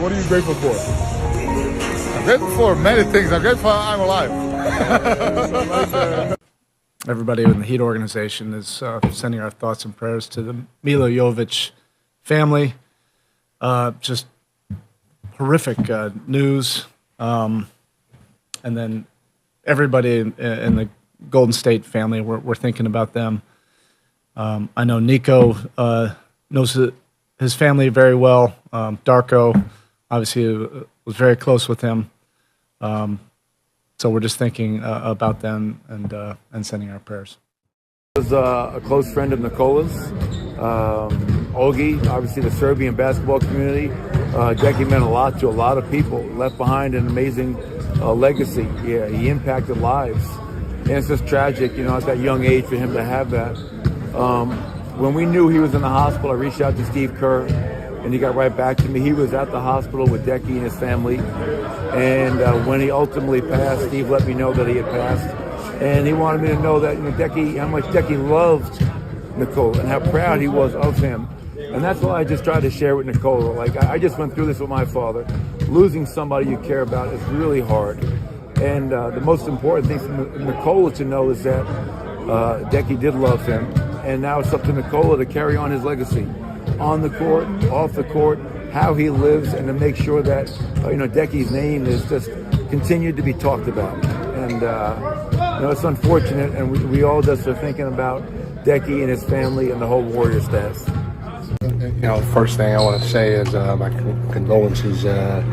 what are you grateful for? I'm grateful for many things. I'm grateful I'm alive. Everybody in the Heat organization is sending our thoughts and prayers to the Milojevic family. Just horrific news. And then everybody in the Golden State family, we're thinking about them. I know Nico knows his family very well. Darko, obviously, was very close with him. So we're just thinking about them and sending our prayers. I was a close friend of Nikola's. Ogi, obviously the Serbian basketball community. Deki meant a lot to a lot of people. Left behind an amazing legacy. Yeah, he impacted lives. And it's just tragic, at that young age for him to have that. When we knew he was in the hospital, I reached out to Steve Kerr, and he got right back to me. He was at the hospital with Deki and his family. And when he ultimately passed, Steve let me know that he had passed. And he wanted me to know that Deki, how much Deki loved Nikola and how proud he was of him. And that's what I just tried to share with Nikola. Like, I just went through this with my father. Losing somebody you care about is really hard. And the most important thing for Nikola to know is that Deki did love him. And now it's up to Nikola to carry on his legacy. On the court, off the court, how he lives, and to make sure that Deki's name is just continued to be talked about. And it's unfortunate, and we all just are thinking about Deki and his family and the whole Warrior staff. The first thing I want to say is my condolences to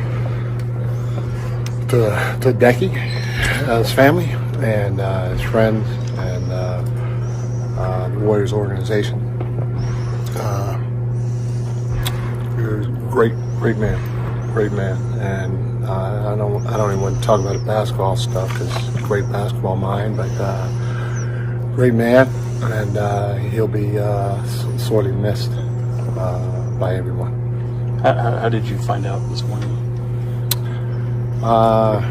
Deki, his family, and his friends, and the Warriors organization. You're a great man, and I don't even want to talk about the basketball stuff because great basketball mind, but great man, and he'll be sorely missed by everyone. How did you find out this morning? I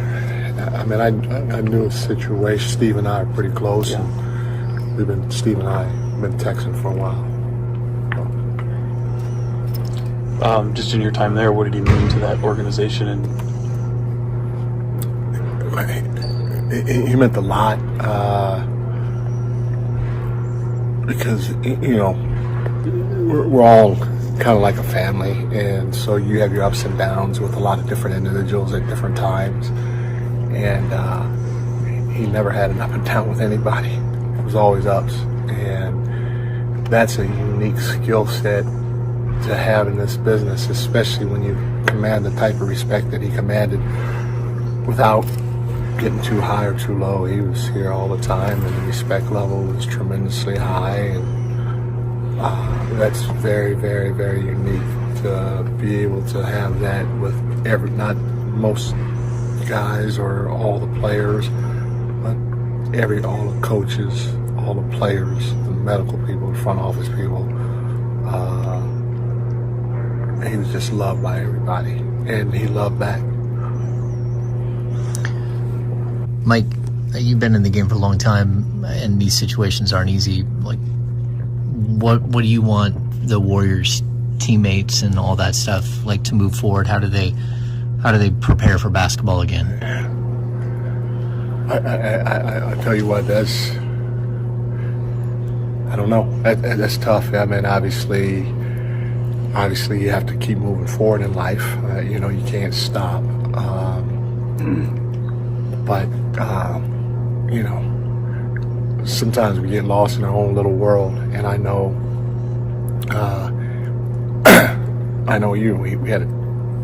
knew the situation. Steve and I are pretty close. Yeah. And Steve and I have been texting for a while. Just in your time there, what did he mean to that organization? And he meant a lot because we're all kind of like a family, and so you have your ups and downs with a lot of different individuals at different times, and he never had an up and down with anybody. It was always ups, and that's a unique skill set to have in this business, especially when you command the type of respect that he commanded without getting too high or too low. He was here all the time, and the respect level was tremendously high, and that's very, very, very unique to be able to have that with not most guys or all the players, but all the coaches, all the players, the medical people, the front office people. He was just loved by everybody, and he loved back. Mike, you've been in the game for a long time, and these situations aren't easy. Like, what do you want the Warriors teammates and all that stuff like to move forward? How do they prepare for basketball again? I tell you what, I don't know. That's tough. I mean, obviously you have to keep moving forward in life. You can't stop. But sometimes we get lost in our own little world. And I know we had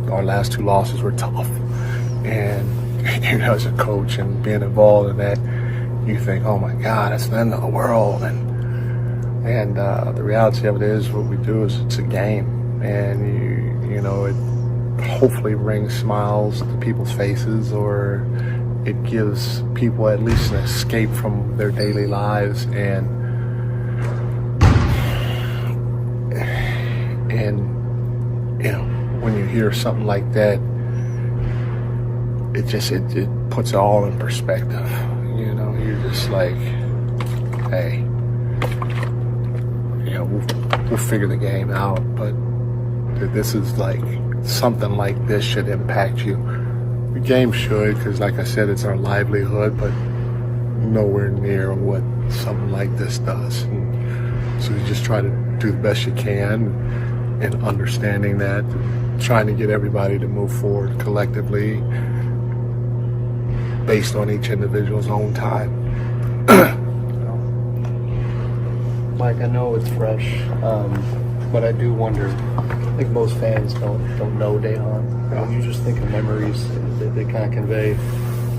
our last two losses were tough. And as a coach and being involved in that, you think, oh my God, it's the end of the world. And the reality of it is, what we do is it's a game, and it hopefully brings smiles to people's faces, or it gives people at least an escape from their daily lives, and when you hear something like that, it puts it all in perspective. You're just like, hey, we'll figure the game out, but this is like something like this should impact you. The game should, because like I said, it's our livelihood, but nowhere near what something like this does. And so you just try to do the best you can, and understanding that, trying to get everybody to move forward collectively based on each individual's own time. Mike, I know it's fresh, but I do wonder. I think most fans don't know Dejan. When you just think of memories, they kind of convey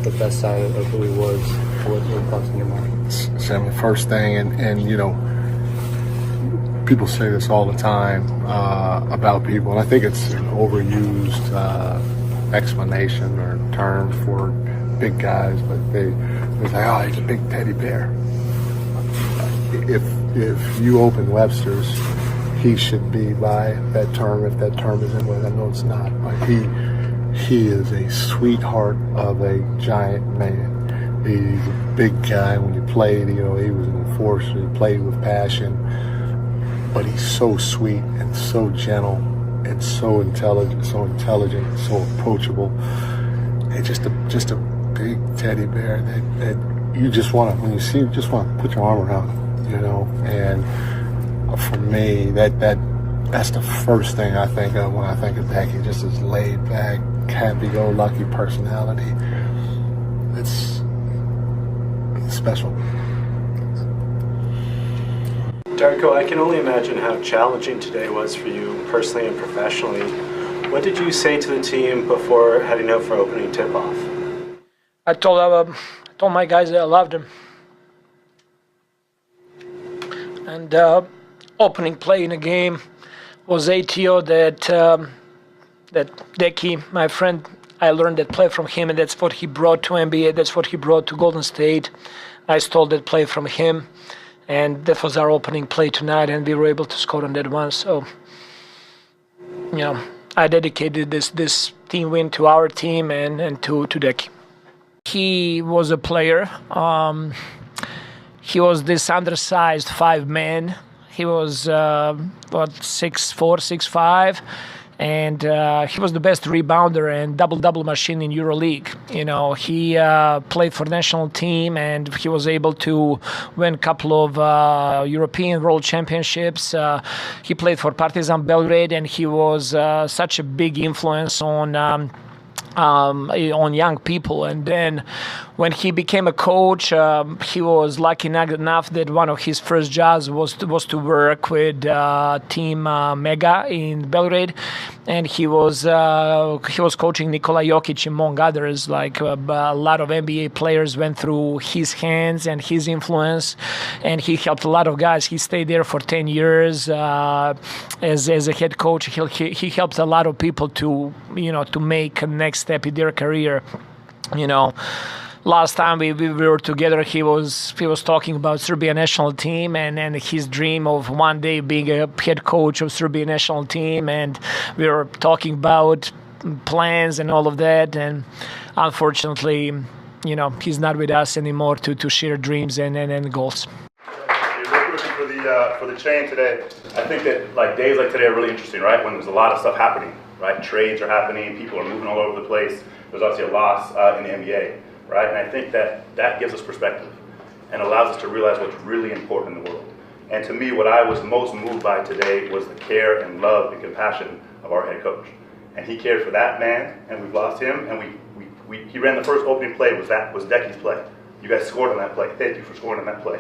the best side of who he was. What comes in your mind? So the first thing, and you know, people say this all the time about people, and I think it's an overused explanation or term for big guys, but they say, "Oh, he's a big teddy bear." If you open Webster's, he should be by that term. If that term is in with, I know it's not, but he is a sweetheart of a giant man. He's a big guy. When you played, you know, he was an enforcer. He played with passion, but he's so sweet and so gentle and so intelligent, so approachable, and just a big teddy bear that you just want to, when you see him, just want to put your arm around him, you know. And for me, that's the first thing I think of when I think of Deki. Just his laid back, happy-go-lucky personality. It's special. Darko, I can only imagine how challenging today was for you personally and professionally. What did you say to the team before heading out for opening tip-off? I told my guys that I loved them. And opening play in the game was ATO that Deki, my friend, I learned that play from him, and that's what he brought to NBA. That's what he brought to Golden State. I stole that play from him, and that was our opening play tonight, and we were able to score on that one. So, you know, I dedicated this team win to our team and to Deki. He was a player. He was this undersized 5-man. He was 6'4", 6'5", and he was the best rebounder and double machine in EuroLeague. You know, he played for national team, and he was able to win a couple of European World Championships. He played for Partizan Belgrade, and he was such a big influence on young people. And then when he became a coach, he was lucky enough that one of his first jobs was to work with Team Mega in Belgrade, and he was coaching Nikola Jokic, among others. Like a lot of NBA players went through his hands and his influence, and he helped a lot of guys. He stayed there for 10 years as a head coach. He helped a lot of people to make a next step in their career. You know, last time we were together, he was talking about Serbia national team and his dream of one day being a head coach of Serbia national team, and we were talking about plans and all of that. And unfortunately, you know, he's not with us anymore to share dreams and goals. For the chain today, I think that like days like today are really interesting, right? When there's a lot of stuff happening, right? Trades are happening, people are moving all over the place. There's obviously a loss in the NBA, right? And I think that gives us perspective and allows us to realize what's really important in the world. And to me, what I was most moved by today was the care and love and compassion of our head coach. And he cared for that man, and we've lost him. And he ran the first opening play was Deki's play. You guys scored on that play. Thank you for scoring on that play.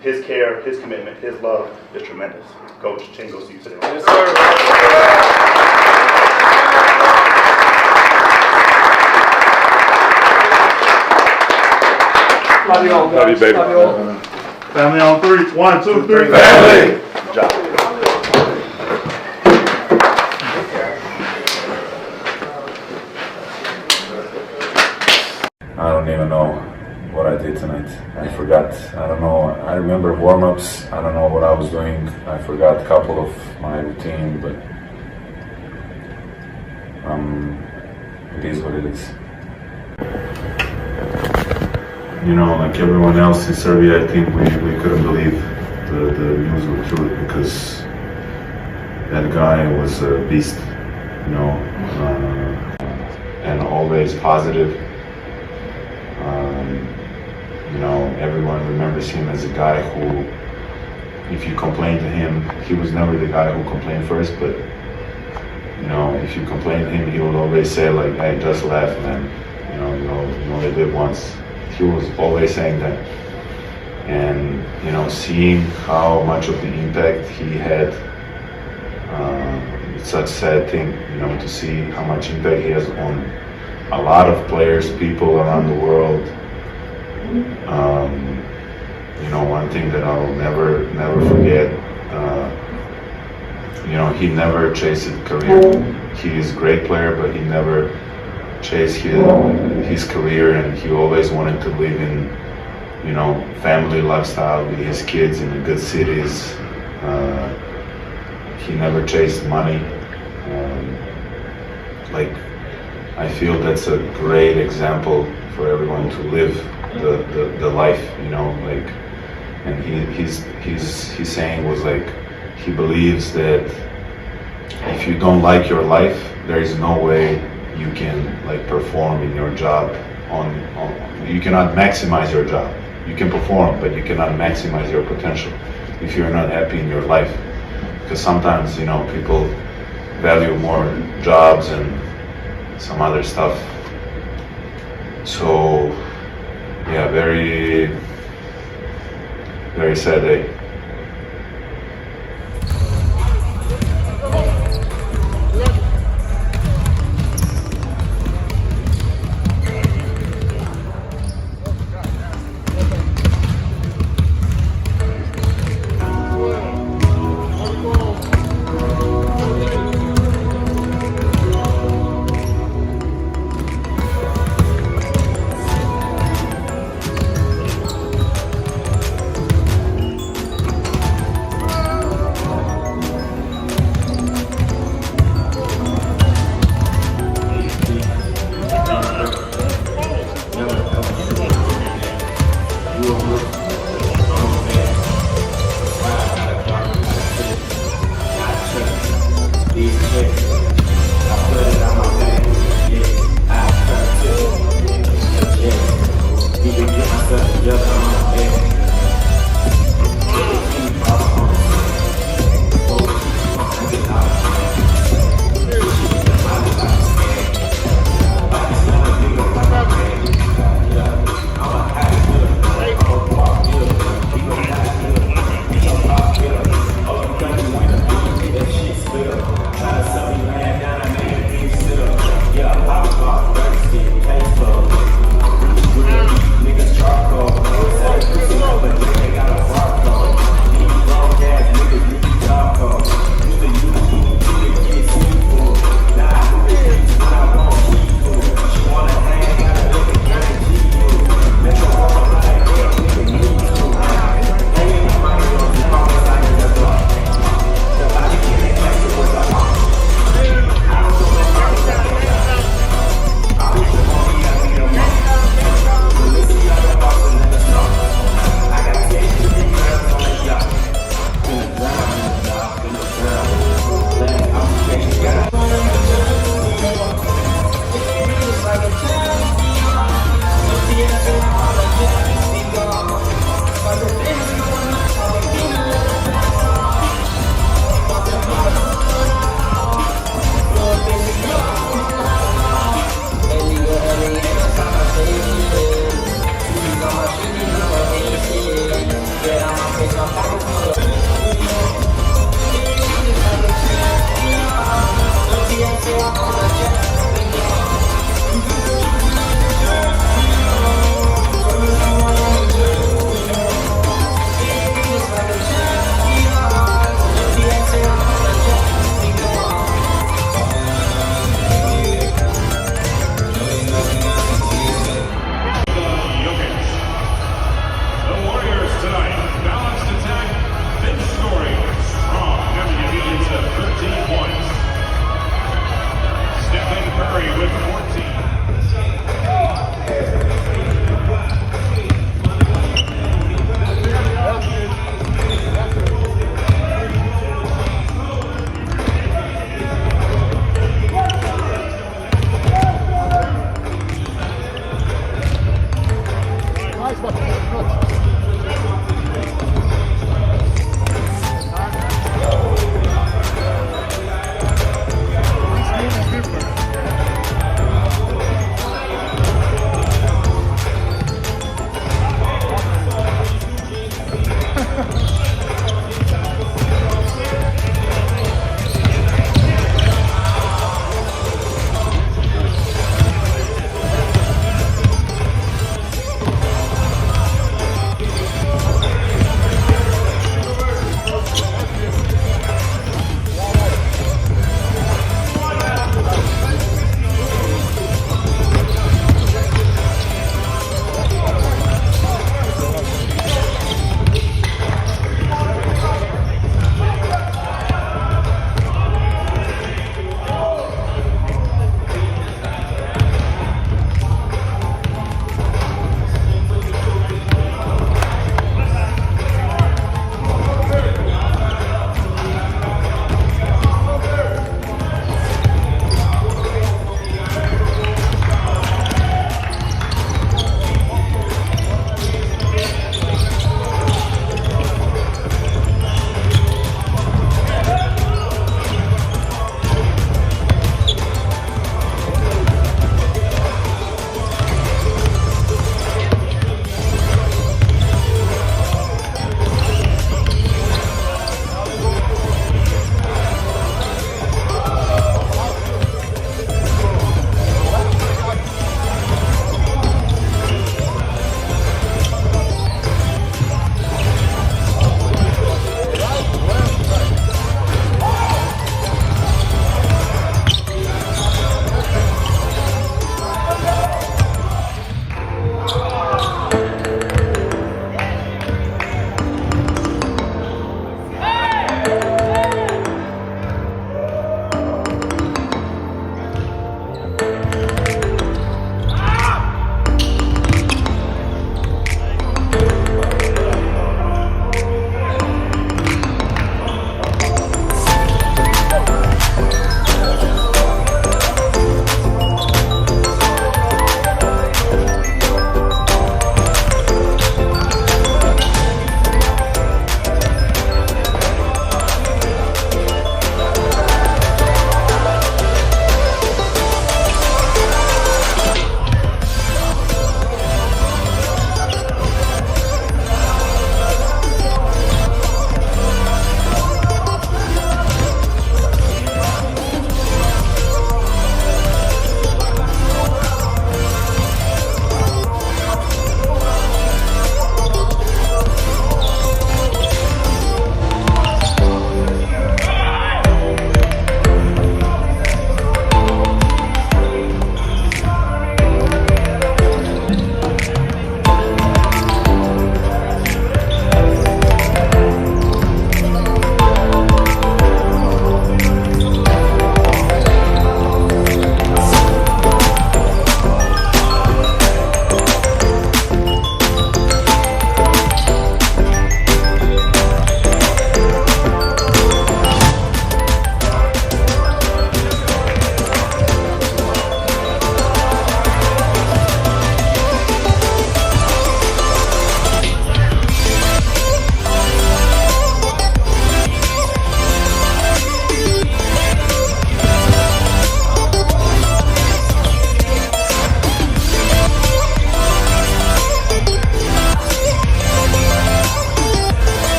His care, his commitment, his love is tremendous. Coach, chain goes to you today. Yes, sir. Love you all, guys. Love you, baby. Love you all. Family on three. 1, 2, 3. Family. Good job. I don't even know what I did tonight. I forgot. I don't know. I remember warm-ups. I don't know what I was doing. I forgot a couple of my routine, but it is what it is. You know, like everyone else in Serbia, I think we couldn't believe the news was true, because that guy was a beast. you know, and always positive. You know, everyone remembers him as a guy who, if you complain to him, he was never the guy who complained first, but, you know, if you complain to him, he would always say like, hey, just laugh, man. You only live once. He was always saying that. And, you know, seeing how much of the impact he had, it's such a sad thing, you know, to see how much impact he has on a lot of players, people around the world. You know, one thing that I'll never forget, you know, he never chased his career. He is a great player, but he never chased his career, and he always wanted to live in, you know, family lifestyle with his kids in the good cities. He never chased money. Like, I feel that's a great example for everyone to live the life, you know, like, and his saying was like, he believes that if you don't like your life, there is no way you can like perform in your job you cannot maximize your job. You can perform, but you cannot maximize your potential if you're not happy in your life. Because sometimes, you know, people value more jobs and some other stuff. So, yeah, very, very sad day.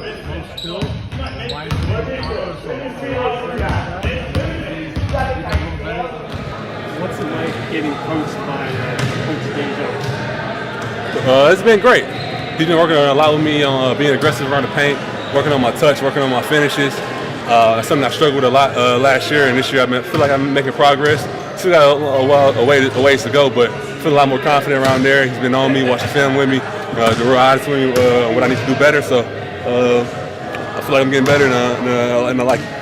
What's it like getting coached by Coach Dejan? It's been great. He's been working a lot with me on being aggressive around the paint, working on my touch, working on my finishes. That's something I struggled with a lot last year, and this year I feel like I'm making progress. Still got a ways to go, but I feel a lot more confident around there. He's been on me, watching film with me, the real honest with me, what I need to do better. So I feel like I'm getting better, and I like it.